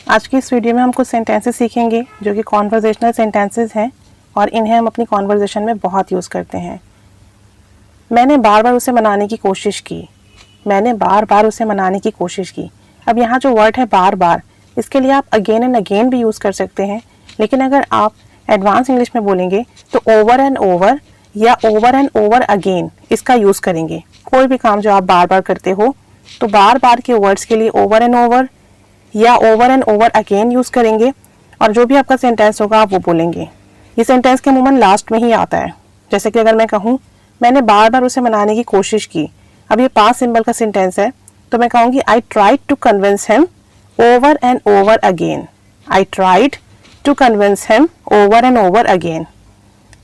आज की इस वीडियो में हम कुछ सेंटेंसेस सीखेंगे जो कि कॉन्वर्जेशनल सेंटेंसेस हैं और इन्हें हम अपनी कॉन्वर्जेशन में बहुत यूज़ करते हैं। मैंने बार बार उसे मनाने की कोशिश की। मैंने बार बार उसे मनाने की कोशिश की। अब यहाँ जो वर्ड है बार बार, इसके लिए आप अगेन एंड अगेन भी यूज़ कर सकते हैं, लेकिन अगर आप एडवांस इंग्लिश में बोलेंगे तो ओवर एंड ओवर या ओवर एंड ओवर अगेन इसका यूज़ करेंगे। कोई भी काम जो आप बार बार करते हो तो बार बार के वर्ड्स के लिए ओवर एंड ओवर या over and over again use करेंगे और जो भी आपका सेंटेंस होगा आप वो बोलेंगे। ये सेंटेंस के अमूमन लास्ट में ही आता है। जैसे कि अगर मैं कहूँ मैंने बार बार उसे मनाने की कोशिश की, अब ये पास्ट सिंबल का सेंटेंस है तो मैं कहूँगी I tried to convince him over and over again. I tried to convince him over and over again.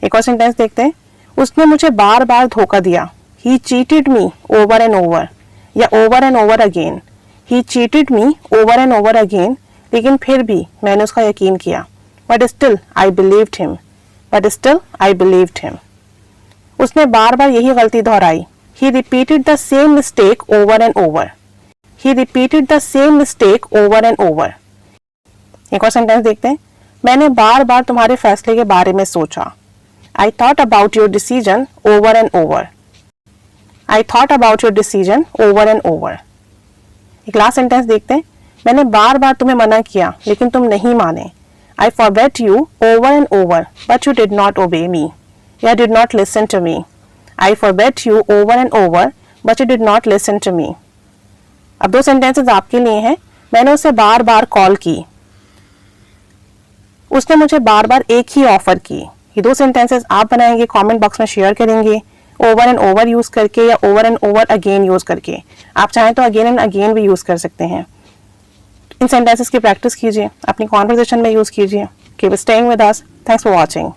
एक और सेंटेंस देखते हैं। उसने मुझे बार बार धोखा दिया। He cheated me over and over या over and over again. He cheated me over and over again, लेकिन फिर भी मैंने उसका यकीन किया। But still I believed him. But still I believed him. उसने बार बार यही गलती दोहराई। He repeated the same mistake over and over. He repeated the same mistake over and over. एक और सेंटेंस देखते हैं। मैंने बार बार तुम्हारे फैसले के बारे में सोचा। I thought about your decision over and over. I thought about your decision over and over. एक लास्ट सेंटेंस देखते हैं। मैंने बार बार तुम्हें मना किया लेकिन तुम नहीं माने। I forbade you over and over, but you did not obey me. या did not listen to me. I forbade you over and over, but you did not listen to me. अब दो सेंटेंसेस आपके लिए हैं। मैंने उसे बार बार call की। उसने मुझे बार बार एक ही ऑफर की। ये दो सेंटेंसेस आप बनाएंगे, कमेंट बॉक्स में शेयर करेंगे ओवर एंड ओवर यूज़ करके या over and over again use करके। आप चाहें तो अगेन एंड अगेन भी यूज़ कर सकते हैं। इन सेंटेंसेस की प्रैक्टिस कीजिए, अपनी कॉन्वर्सेशन में यूज़ कीजिए। Keep staying with us. Thanks for watching.